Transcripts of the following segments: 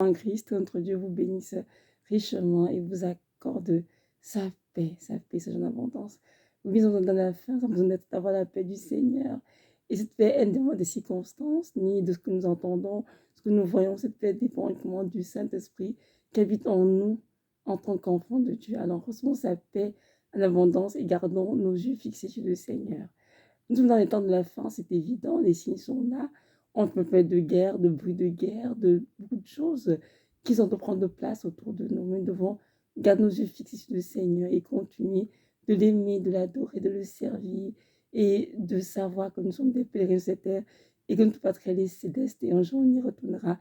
En Christ, notre Dieu vous bénisse richement et vous accorde sa paix, sa joie en abondance. Vous mise dans la fin, sans besoin d'avoir la paix du Seigneur. Et cette paix, elle ne dépend des circonstances, ni de ce que nous entendons, ce que nous voyons. Cette paix dépend uniquement du Saint-Esprit qui habite en nous en tant qu'enfants de Dieu. Alors, recevons sa paix en abondance et gardons nos yeux fixés sur le Seigneur. Nous sommes dans les temps de la fin, c'est évident, les signes sont là. On peut parler de guerre, de bruit de guerre, de beaucoup de choses qui sont en train de prendre place autour de nous. Mais nous devons garder nos yeux fixés sur le Seigneur et continuer de l'aimer, de l'adorer, de le servir et de savoir que nous sommes des pèlerins sur cette terre et que notre patrie est céleste et un jour on y retournera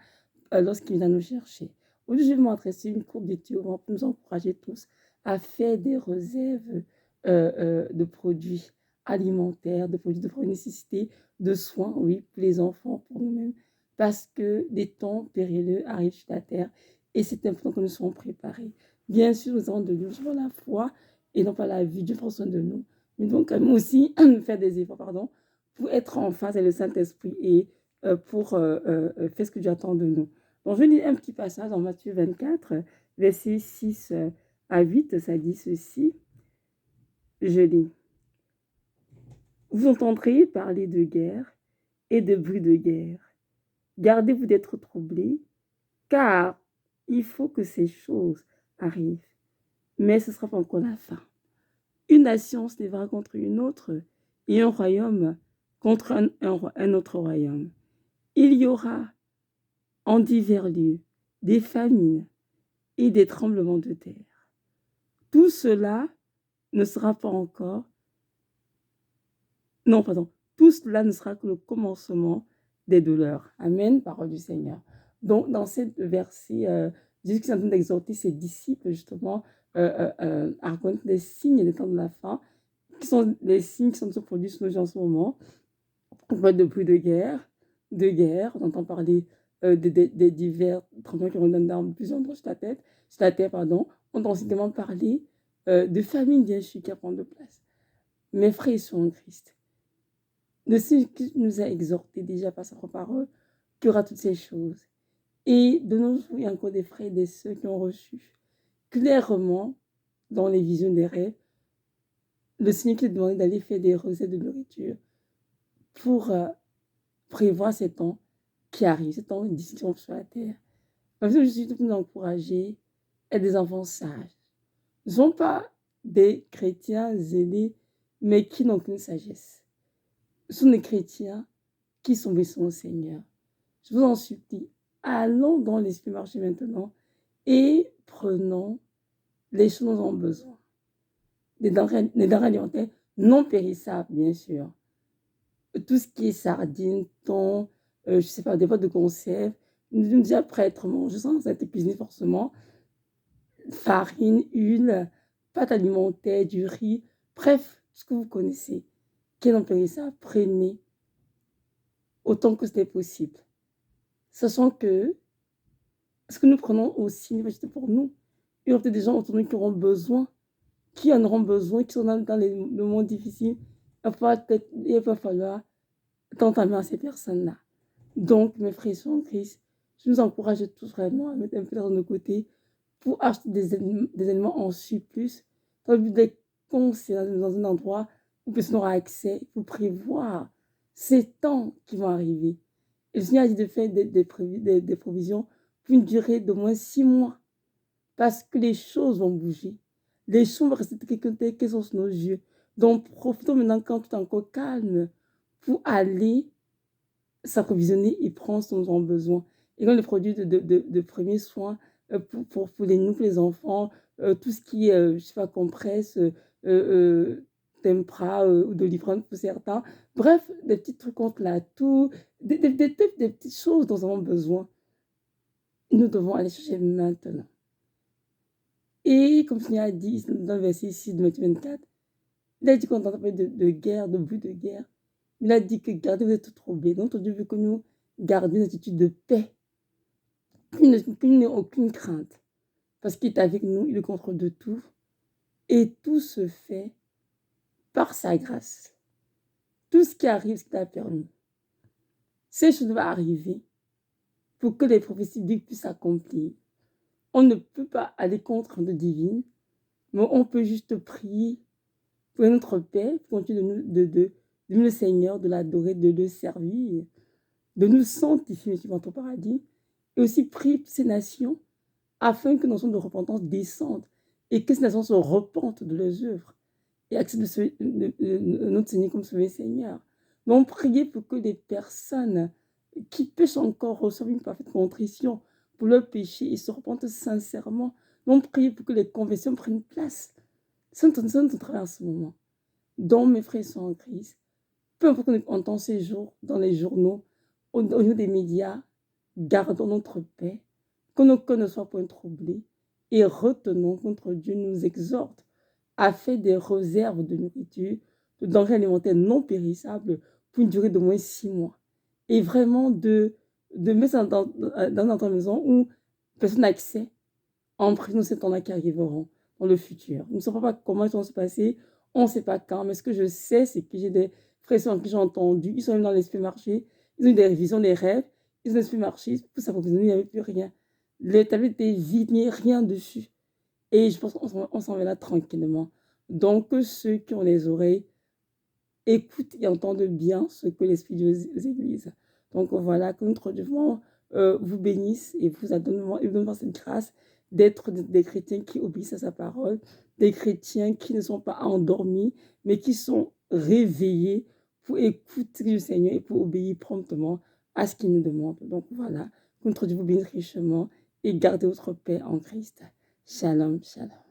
lorsqu'il viendra nous chercher. Aujourd'hui, je vais m'adresser une courte d'études pour nous encourager tous à faire des réserves de produits alimentaires, de produits de première nécessité, de soins, oui, pour les enfants, pour nous-mêmes, parce que des temps périlleux arrivent sur la terre et c'est important que nous soyons préparés. Bien sûr, nous avons de Dieu sur la foi et non pas la vie. Dieu prend soin de nous. Mais nous devons quand même aussi faire des efforts, pour être en phase avec le Saint-Esprit et pour faire ce que Dieu attend de nous. Donc, je vais lire un petit passage dans Matthieu 24, versets 6 à 8, ça dit ceci. Je lis. Vous entendrez parler de guerre et de bruit de guerre. Gardez-vous d'être troublés, car il faut que ces choses arrivent. Mais ce ne sera pas encore la fin. Une nation se lèvera contre une autre et un royaume contre un autre royaume. Il y aura en divers lieux des famines et des tremblements de terre. Tout cela ne sera pas encore tout cela ne sera que le commencement des douleurs. Amen, parole du Seigneur. Donc, dans cette verset, Jésus qui est en train d'exhorter ses disciples, justement, à reconnaître les signes des temps de la fin, qui sont les signes qui sont se produits sur nos gens en ce moment. On parle de bruit de guerre, on entend parler des divers tremblements qui reviennent dans plusieurs endroits sur la terre, on entend aussi parler de famine, bien sûr, qui prend de place. Mes frères, ils sont en Christ. Le Seigneur qui nous a exhortés déjà par sa parole, qu'il y aura toutes ces choses. Et de nos jours, il y a encore des frères et des sœurs qui ont reçu clairement, dans les visions des rêves, le Seigneur qui a demandé d'aller faire des recettes de nourriture pour prévoir ces temps qui arrivent, ces temps de décision sur la terre. Parce que je suis tout encouragée à des enfants sages. Ils ne sont pas des chrétiens zélés, mais qui n'ont qu'une sagesse. Ce sont des chrétiens qui sont obéissants au Seigneur. Je vous en supplie, allons dans l'esprit marché maintenant et prenons les choses dont nous avons besoin. Les denrées alimentaires non périssables, bien sûr. Tout ce qui est sardines, thon, je ne sais pas, des boîtes de conserve, nous sommes déjà prêts à être mangés sans être cuisinés forcément. Farine, huile, pâte alimentaire, du riz, bref, ce que vous connaissez, qui est non périssable, prenez autant que c'était possible. Sachant que ce que nous prenons aussi n'est pas juste pour nous. Il y aura peut-être des gens autour de nous qui auront besoin, qui en auront besoin, qui sont dans le monde difficile. Il va falloir tendre la main à ces personnes-là. Donc, mes frères en Christ, je nous encourage tous vraiment à mettre un peu de nos côtés pour acheter des éléments en surplus, dans le but de les conserver dans un endroit où personne n'aura accès, pour prévoir ces temps qui vont arriver. Et le Seigneur a dit de faire des provisions pour une durée d'au moins 6 mois. Parce que les choses vont bouger. Les choses vont rester telles sont sous nos yeux. Donc, profitons maintenant quand tout est encore calme pour aller s'approvisionner et prendre ce dont nous avons besoin. Et dans les produits de premiers soins pour les enfants, tout ce qui est, je ne sais pas, compresse, Tempra ou Doliprane pour certains. Bref, des petits trucs contre la toux, des petites choses dont nous avons besoin. Nous devons aller chercher maintenant. Et comme Seigneur a dit dans le verset 6 de Matthieu 24, il a dit qu'on entend parler de guerre, de bruit de guerre. Il a dit que gardez-vous d'être troublés. Donc, Dieu veut que nous gardions une attitude de paix, qu'il n'ait aucune crainte. Parce qu'il est avec nous, il est contre de tout. Et tout se fait par sa grâce. Tout ce qui arrive, ce qu'il a permis. Ces choses vont arriver pour que les prophéties bibliques puissent s'accomplir. On ne peut pas aller contre de divine, mais on peut juste prier pour notre Père, pour continuer de nous le Seigneur, de l'adorer, de le servir, de nous sanctifier sur notre paradis, et aussi prier pour ces nations afin que nos sons de repentance descendent et que ces nations se repentent de leurs œuvres et acceptent notre Seigneur comme Sauveur Seigneur. Donc, priez pour que les personnes qui pêchent encore reçoivent une parfaite contrition pour leurs péchés et se repentent sincèrement. Donc, priez pour que les conversions prennent place. C'est notre travail en ce moment. Donc, mes frères sont en Christ, peu importe qu'on entend ces jours dans les journaux, au niveau des médias, gardons notre paix, que nos cœurs ne soient point troublés et retenons que notre Dieu nous exhorte à faire des réserves de nourriture, de denrées alimentaires non périssables pour une durée d'au moins 6 mois. Et vraiment de mettre ça dans notre maison où personne n'a accès en prévenant ces temps-là qui arriveront dans le futur. Nous ne savons pas comment ils vont se passer, on ne sait pas quand, mais ce que je sais, c'est que j'ai des frères que j'ai entendus, ils sont même dans les supermarchés, ils ont eu des visions, des rêves, ils sont dans les supermarchés, pour s'approvisionner, il n'y avait plus rien. Les tablettes étaient vides, il n'y avait rien dessus. Et je pense qu'on s'en va là tranquillement. Donc, que ceux qui ont les oreilles écoutent et entendent bien ce que l'Esprit dit aux églises. Donc, voilà, que notre Dieu vous bénisse et vous donne cette grâce d'être des chrétiens qui obéissent à sa parole, des chrétiens qui ne sont pas endormis, mais qui sont réveillés pour écouter le Seigneur et pour obéir promptement à ce qu'il nous demande. Donc, voilà, que notre Dieu vous bénisse richement et gardez votre paix en Christ. Shalom, shalom.